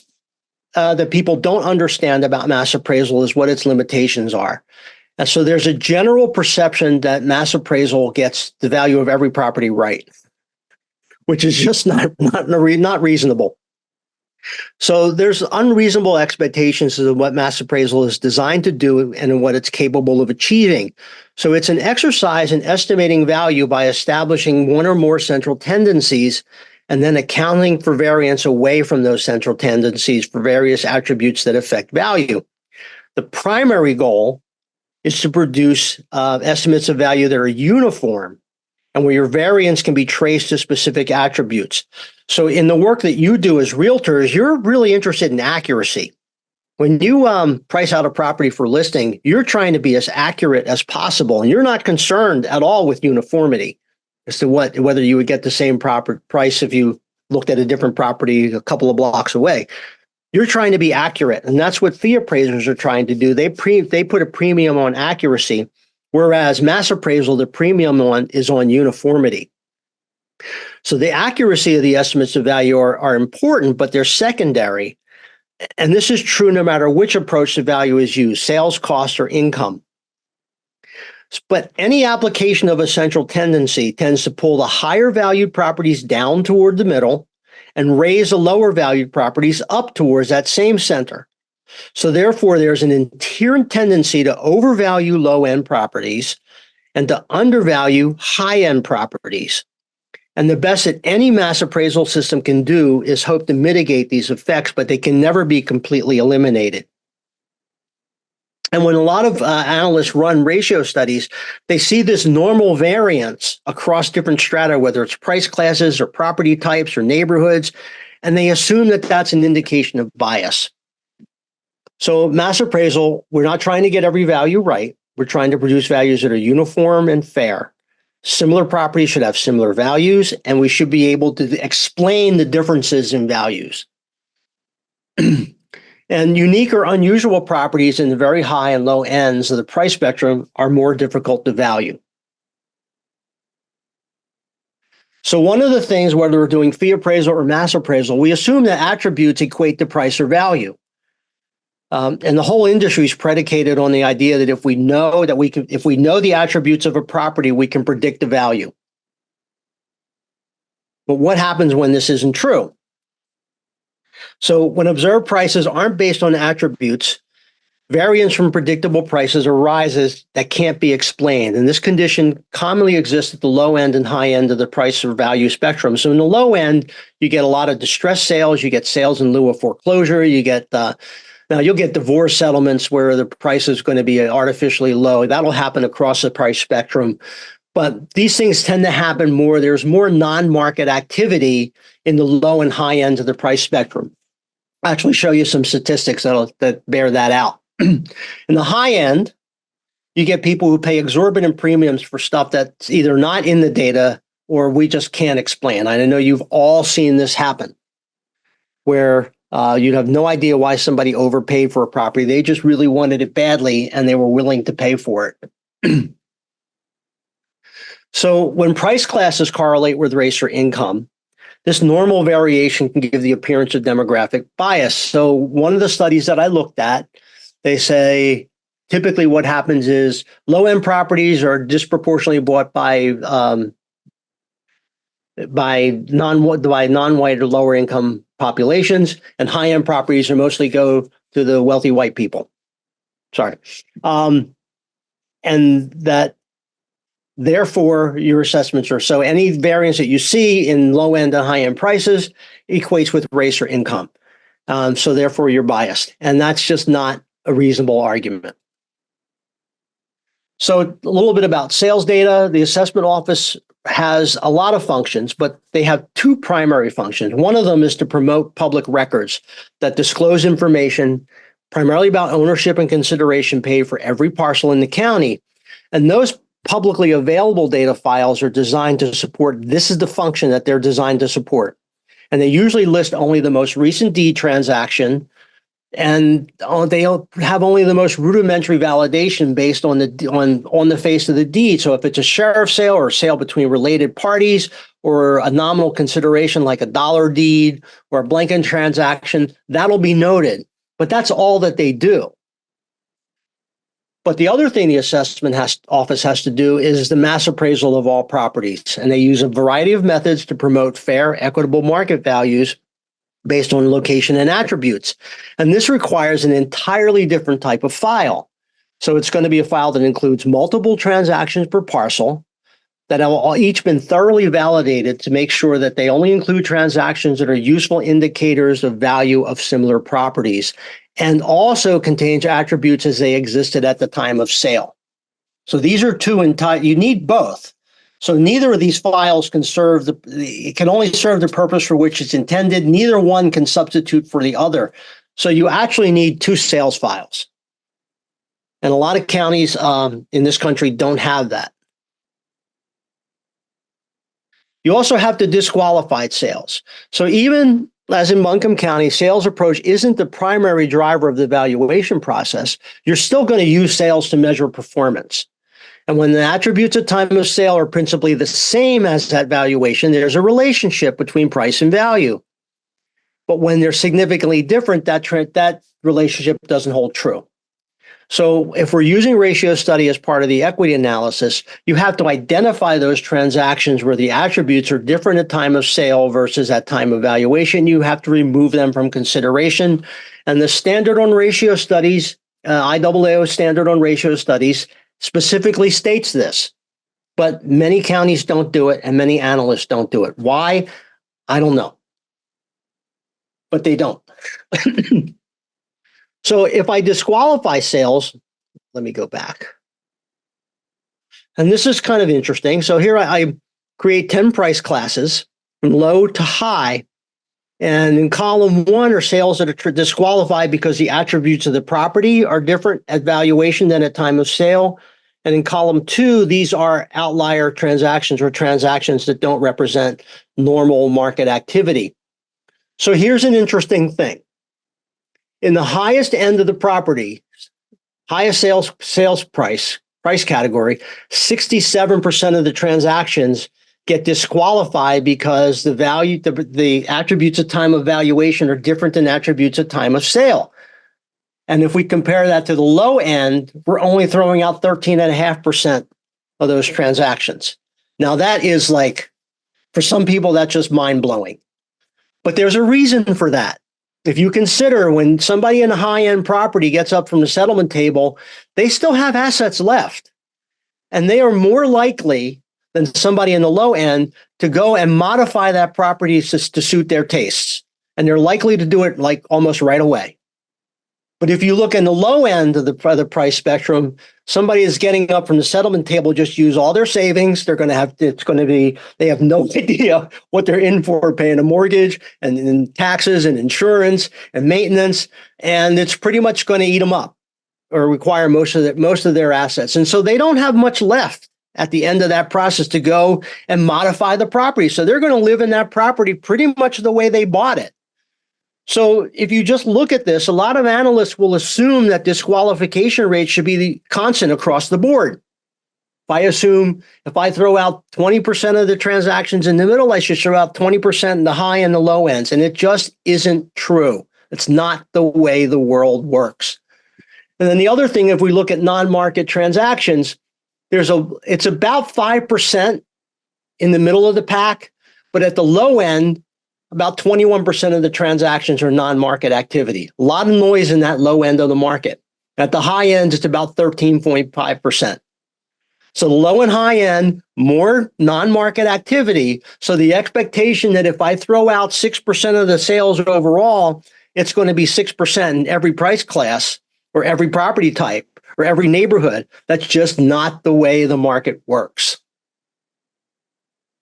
S2: that people don't understand about mass appraisal is what its limitations are. And so there's a general perception that mass appraisal gets the value of every property right, which is just not reasonable. So there's unreasonable expectations of what mass appraisal is designed to do and what it's capable of achieving. So it's an exercise in estimating value by establishing one or more central tendencies and then accounting for variance away from those central tendencies for various attributes that affect value. The primary goal is to produce estimates of value that are uniform and where your variance can be traced to specific attributes. So in the work that you do as realtors, you're really interested in accuracy. When you price out a property for listing, you're trying to be as accurate as possible, and you're not concerned at all with uniformity as to whether you would get the same proper price if you looked at a different property a couple of blocks away. You're trying to be accurate, and that's what fee appraisers are trying to do. They put a premium on accuracy, whereas mass appraisal, the premium is on uniformity. So the accuracy of the estimates of value are important, but they're secondary. And this is true no matter which approach to value is used, sales, cost, or income. But any application of a central tendency tends to pull the higher valued properties down toward the middle and raise the lower valued properties up towards that same center. So therefore, there's an inherent tendency to overvalue low-end properties and to undervalue high-end properties. And the best that any mass appraisal system can do is hope to mitigate these effects, but they can never be completely eliminated. And when a lot of analysts run ratio studies, they see this normal variance across different strata, whether it's price classes or property types or neighborhoods, and they assume that that's an indication of bias. So mass appraisal, we're not trying to get every value right. We're trying to produce values that are uniform and fair. Similar properties should have similar values, and we should be able to explain the differences in values. And unique or unusual properties in the very high and low ends of the price spectrum are more difficult to value. So one of the things, whether we're doing fee appraisal or mass appraisal, we assume that attributes equate to price or value. And the whole industry is predicated on the idea that if we know the attributes of a property, we can predict the value. But what happens when this isn't true? So when observed prices aren't based on attributes, variance from predictable prices arises that can't be explained. And this condition commonly exists at the low end and high end of the price or value spectrum. So in the low end, you get a lot of distressed sales, you get sales in lieu of foreclosure, now you'll get divorce settlements where the price is going to be artificially low. That'll happen across the price spectrum. But these things tend to happen more. There's more non-market activity in the low and high ends of the price spectrum. I'll actually show you some statistics that bear that out. In the high end, you get people who pay exorbitant premiums for stuff that's either not in the data or we just can't explain. I know you've all seen this happen, where you'd have no idea why somebody overpaid for a property. They just really wanted it badly and they were willing to pay for it. So when price classes correlate with race or income, this normal variation can give the appearance of demographic bias. So one of the studies that I looked at, they say typically what happens is low-end properties are disproportionately bought by non-white or lower income populations, and high-end properties are mostly go to the wealthy white people. Sorry. And that therefore your assessments are, so any variance that you see in low-end and high-end prices equates with race or income. So therefore, you're biased. And that's just not a reasonable argument. So a little bit about sales data. The assessment office has a lot of functions, but they have two primary functions. One of them is to promote public records that disclose information primarily about ownership and consideration paid for every parcel in the county. And those publicly available data files are designed to support, this is the function that they're designed to support. And they usually list only the most recent deed transaction, and they have only the most rudimentary validation based on the face of the deed. So if it's a sheriff's sale or a sale between related parties or a nominal consideration like a dollar deed or a blanket transaction, that'll be noted. But that's all that they do. But the other thing the assessment office has to do is the mass appraisal of all properties. And they use a variety of methods to promote fair, equitable market values based on location and attributes. And this requires an entirely different type of file. So it's going to be a file that includes multiple transactions per parcel that have all each been thoroughly validated to make sure that they only include transactions that are useful indicators of value of similar properties, and also contains attributes as they existed at the time of sale. So these are two you need both. So neither of these files can serve it can only serve the purpose for which it's intended. Neither one can substitute for the other. So you actually need two sales files. And a lot of counties in this country don't have that. You also have the disqualified sales. So even as in Buncombe County, sales approach isn't the primary driver of the valuation process. You're still going to use sales to measure performance. And when the attributes at time of sale are principally the same as that valuation, there's a relationship between price and value. But when they're significantly different, that relationship doesn't hold true. So if we're using ratio study as part of the equity analysis, you have to identify those transactions where the attributes are different at time of sale versus at time of valuation. You have to remove them from consideration. And the standard on ratio studies, IAAO standard on ratio studies, specifically states this. But many counties don't do it, and many analysts don't do it. Why? I don't know. But they don't. So if I disqualify sales, let me go back. And this is kind of interesting. So here I create 10 price classes from low to high. And in column 1 are sales that are disqualified because the attributes of the property are different at valuation than at time of sale. And in column 2, these are outlier transactions or transactions that don't represent normal market activity. So here's an interesting thing. In the highest end of the property, highest sales price category, 67% of the transactions get disqualified because the attributes at time of valuation are different than attributes at time of sale. And if we compare that to the low end, we're only throwing out 13.5% of those transactions. Now that is for some people, that's just mind-blowing. But there's a reason for that. If you consider when somebody in a high-end property gets up from the settlement table, they still have assets left. And they are more likely than somebody in the low end to go and modify that property to suit their tastes. And they're likely to do it almost right away. But if you look in the low end of the price spectrum, somebody is getting up from the settlement table, just use all their savings. They have no idea what they're in for, paying a mortgage and taxes and insurance and maintenance. And it's pretty much going to eat them up or require most of their assets. And so they don't have much left at the end of that process to go and modify the property. So they're going to live in that property pretty much the way they bought it. So if you just look at this, a lot of analysts will assume that disqualification rates should be constant across the board. If I throw out 20% of the transactions in the middle, I should throw out 20% in the high and the low ends. And it just isn't true. It's not the way the world works. And then the other thing, if we look at non-market transactions, it's about 5% in the middle of the pack, but at the low end, about 21% of the transactions are non-market activity. A lot of noise in that low end of the market. At the high end, it's about 13.5%. So the low and high end, more non-market activity. So the expectation that if I throw out 6% of the sales overall it's going to be 6% in every price class or every property type or every neighborhood. That's just not the way the market works.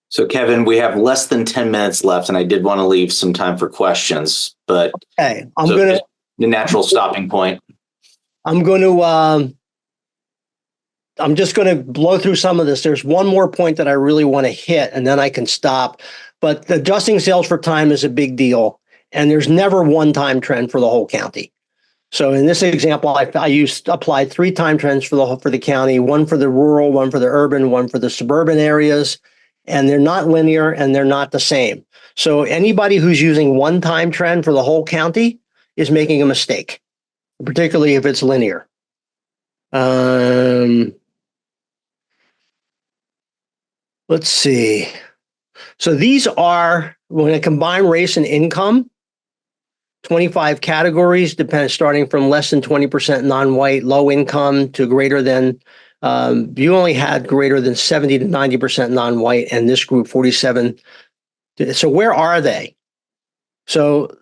S1: So, Kevin, we have less than 10 minutes left, and I did want to leave some time for questions, but
S2: okay,
S1: the natural stopping point.
S2: I'm just going to blow through some of this. There's one more point that I really want to hit, and then I can stop. But adjusting sales for time is a big deal, and there's never one time trend for the whole county. So in this example, I applied 3 time trends for the county, one for the rural, one for the urban, one for the suburban areas, and they're not linear and they're not the same. So anybody who's using one time trend for the whole county is making a mistake, particularly if it's linear. Let's see. So these are, when I combine race and income, 25 categories, starting from less than 20% non-white, low income to greater than, you only had greater than 70 to 90% non-white, and this group 47. So where are they? So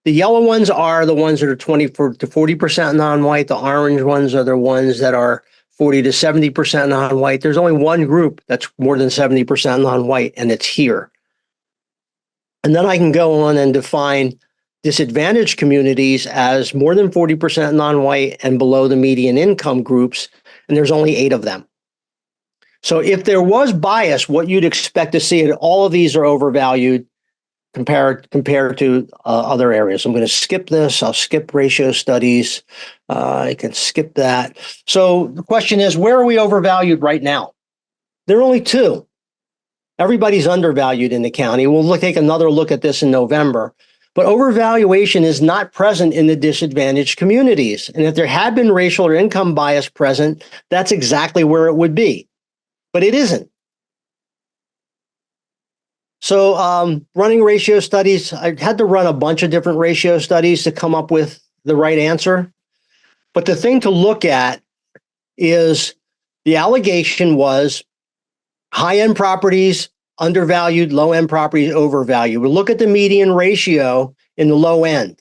S2: the yellow ones are the ones that are 24 to 40% non-white. The orange ones are the ones that are 40 to 70% non-white. There's only one group that's more than 70% non-white, and it's here. And then I can go on and define disadvantaged communities as more than 40% non-white and below the median income groups, and there's only 8 of them. So if there was bias, what you'd expect to see, and all of these are overvalued compared to other areas. I'm going to skip this. I'll skip ratio studies. I can skip that. So the question is, where are we overvalued right now? There are only 2. Everybody's undervalued in the county. We'll take another look at this in November. But overvaluation is not present in the disadvantaged communities. And if there had been racial or income bias present, that's exactly where it would be. But it isn't. So running ratio studies, I had to run a bunch of different ratio studies to come up with the right answer. But the thing to look at is the allegation was high-end properties undervalued, low-end properties overvalued. We'll look at the median ratio in the low end.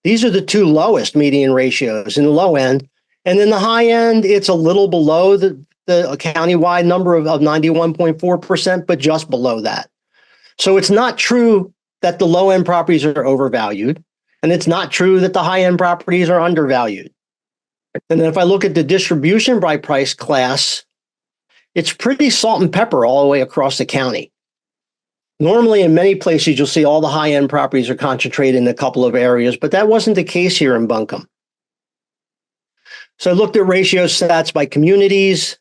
S2: These are the 2 lowest median ratios in the low end. And then the high end, it's a little below the countywide number of 91.4%, but just below that. So it's not true that the low-end properties are overvalued, and it's not true that the high-end properties are undervalued. And then if I look at the distribution by price class, it's pretty salt and pepper all the way across the county. Normally, in many places, you'll see all the high-end properties are concentrated in a couple of areas, but that wasn't the case here in Buncombe. So I looked at ratio stats by communities,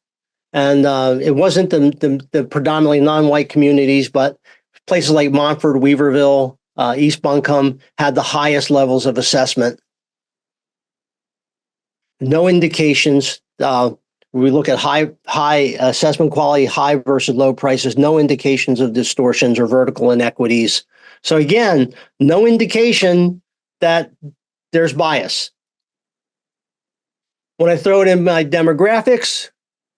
S2: and it wasn't the predominantly non-white communities, but places like Montford, Weaverville, East Buncombe had the highest levels of assessment. No indications. We look at high assessment quality, high versus low prices, no indications of distortions or vertical inequities. So again, no indication that there's bias. When I throw it in my demographics,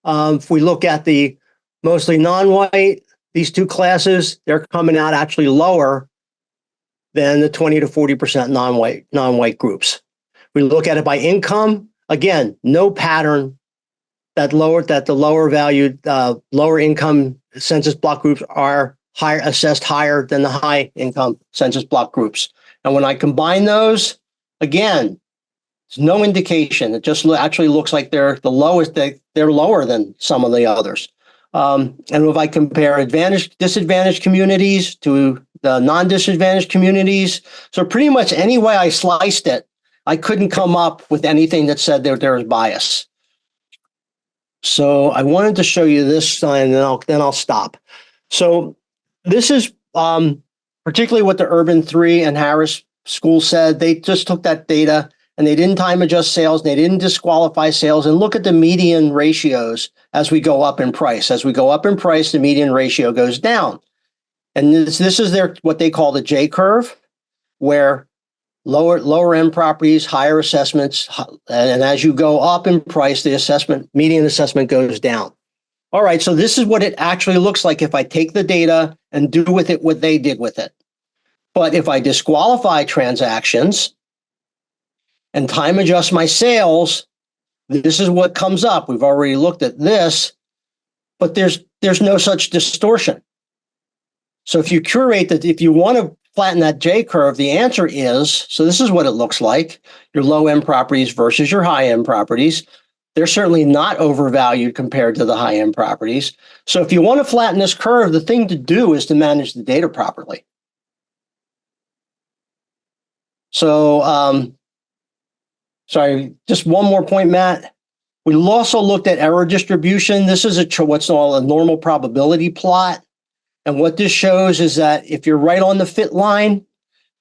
S2: if we look at the mostly non-white, these 2 classes, they're coming out actually lower than the 20 to 40% non-white groups. We look at it by income. Again, no pattern that the lower valued, lower income census block groups are assessed higher than the high income census block groups. And when I combine those, again, there's no indication. It just actually looks like they're the lowest. They're lower than some of the others. And if I compare disadvantaged communities to the non-disadvantaged communities, so pretty much any way I sliced it, I couldn't come up with anything that said there was bias. So I wanted to show you this sign, and then I'll stop. So this is particularly what the Urban 3 and Harris School said. They just took that data and they didn't time adjust sales, and they didn't disqualify sales, and look at the median ratios as we go up in price. As we go up in price, the median ratio goes down. And this is what they call the J curve, where lower end properties, higher assessments, and as you go up in price, the median assessment goes down. All right, so this is what it actually looks like if I take the data and do with it what they did with it. But if I disqualify transactions and time adjust my sales, this is what comes up. We've already looked at this, but there's no such distortion. So if you curate that, if you want to flatten that J curve, the answer is, so this is what it looks like, your low-end properties versus your high-end properties. They're certainly not overvalued compared to the high-end properties. So if you want to flatten this curve, the thing to do is to manage the data properly. So, sorry, just one more point, Matt. We also looked at error distribution. This is what's called a normal probability plot. And what this shows is that if you're right on the fit line,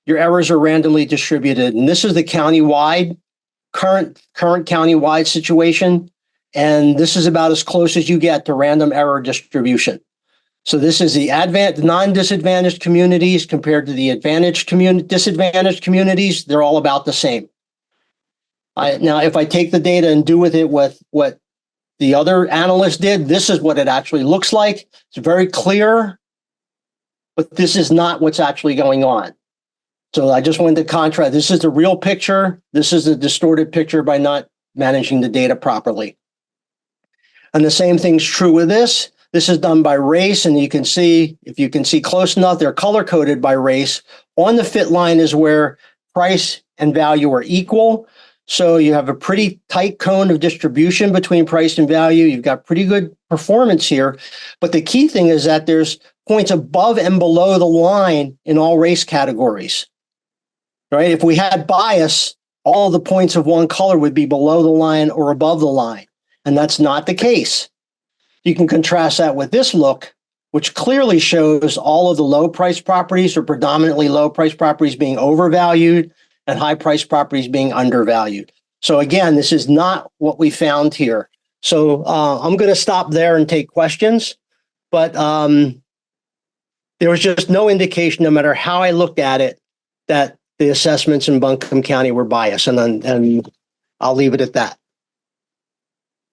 S2: your errors are randomly distributed. And this is the countywide, current countywide situation. And this is about as close as you get to random error distribution. So this is the non-disadvantaged communities compared to the disadvantaged communities. They're all about the same. Now, if I take the data and do with it what the other analysts did, this is what it actually looks like. It's very clear, but this is not what's actually going on. So I just wanted to contrast. This is the real picture. This is the distorted picture by not managing the data properly. And the same thing's true with this. This is done by race, and you can see, if you can see close enough, they're color-coded by race. On the fit line is where price and value are equal. So you have a pretty tight cone of distribution between price and value. You've got pretty good performance here. But the key thing is that there's points above and below the line in all race categories, right? If we had bias, all the points of one color would be below the line or above the line. And that's not the case. You can contrast that with this look, which clearly shows all of the low price properties or predominantly low price properties being overvalued and high price properties being undervalued. So again, this is not what we found here. So I'm going to stop there and take questions, but there was just no indication, no matter how I looked at it, that the assessments in Buncombe County were biased, and I'll leave it at that.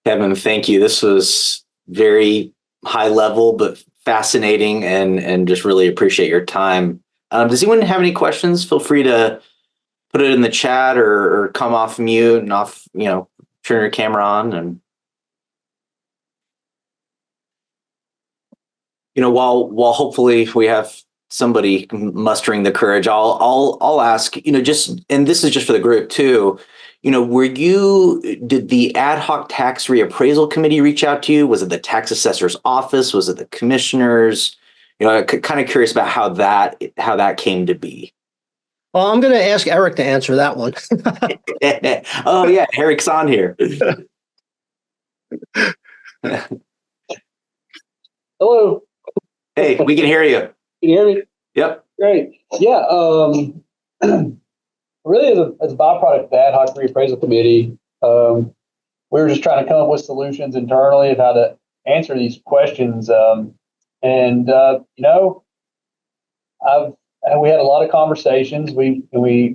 S1: Kevin, thank you. This was very high level, but fascinating, and just really appreciate your time. Does anyone have any questions? Feel free to put it in the chat or come off mute and turn your camera on. And while hopefully we have somebody mustering the courage, I'll ask, just, and this is just for the group too, did the ad hoc tax reappraisal committee reach out to you? Was it the tax assessor's office? Was it the commissioners? Kind of curious about how that came to be.
S2: Well, I'm going to ask Eric to answer that one.
S1: Oh yeah, Eric's on here.
S3: Hello.
S1: Hey, we can hear you.
S3: Can you hear me?
S1: Yep.
S3: Great. Yeah. Really, as a byproduct of the ad hoc reappraisal committee, we were just trying to come up with solutions internally of how to answer these questions. We had a lot of conversations. We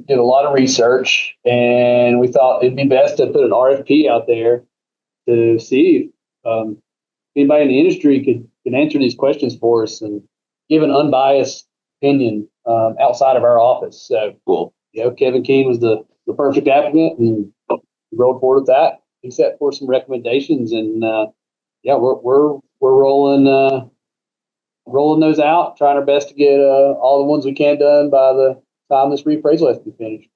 S3: did a lot of research, and we thought it'd be best to put an RFP out there to see if anybody in the industry could answer these questions for us and give an unbiased opinion outside of our office. So,
S1: cool.
S3: Kevin Keene was the perfect applicant, and we rolled forward with that, except for some recommendations. And we're rolling those out, trying our best to get all the ones we can done by the time this reappraisal has to be finished.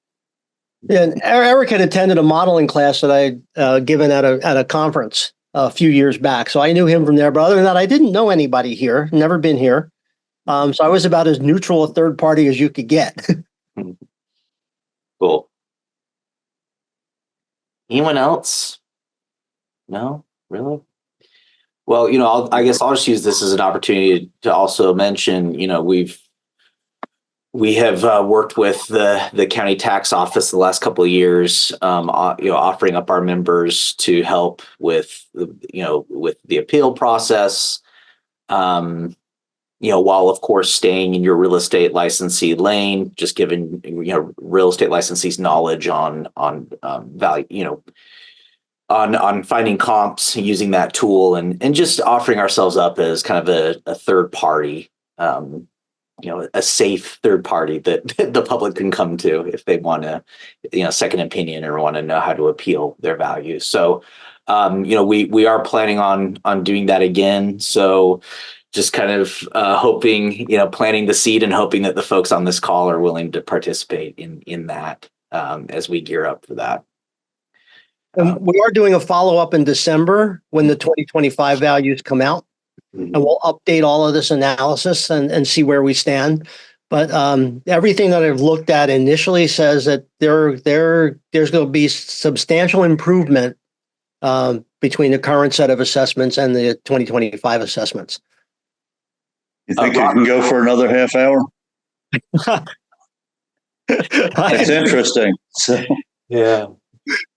S2: Yeah, and Eric had attended a modeling class that I given at a conference a few years back, so I knew him from there. But other than that, I didn't know anybody here, never been here. So I was about as neutral a third party as you could get.
S1: Cool. Anyone else? No, really? Well, I guess I'll just use this as an opportunity to also mention, we have worked with the county tax office the last couple of years, offering up our members to help with the appeal process, while of course staying in your real estate licensee lane, just giving real estate licensees knowledge on value, on finding comps, using that tool, and just offering ourselves up as kind of a third party a safe third party that the public can come to if they want to, second opinion or want to know how to appeal their values. So, we are planning on doing that again. So just kind of hoping, planting the seed and hoping that the folks on this call are willing to participate in that as we gear up for that.
S2: And we are doing a follow-up in December when the 2025 values come out. And we'll update all of this analysis and see where we stand. But everything that I've looked at initially says that there's going to be substantial improvement between the current set of assessments and the 2025 assessments.
S4: You think you can go for another half hour? It's interesting. So.
S1: Yeah.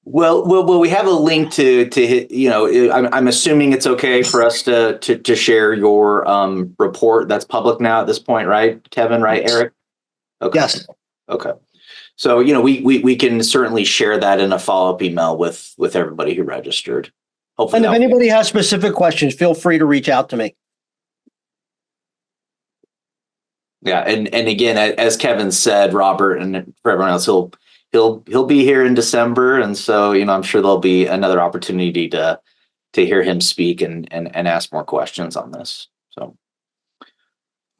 S1: Well, we have a link to hit, I'm assuming it's okay for us to share your report that's public now at this point, right, Kevin, right, Eric? Okay.
S2: Yes.
S1: Okay. So, we can certainly share that in a follow-up email with everybody who registered. Hopefully.
S2: And if anybody has specific questions, feel free to reach out to me.
S1: Yeah. And again, as Kevin said, Robert, and for everyone else, he'll be here in December, and so I'm sure there'll be another opportunity to hear him speak and ask more questions on this. So,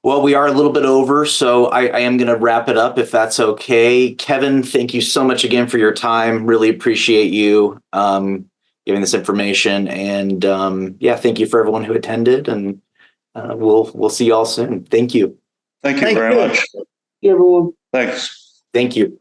S1: well, we are a little bit over, so I am going to wrap it up if that's okay. Kevin, thank you so much again for your time. Really appreciate you giving this information, and thank you for everyone who attended, and we'll see you all soon. Thank you.
S4: Thank you very much.
S3: Thank you, everyone.
S4: Thanks.
S1: Thank you.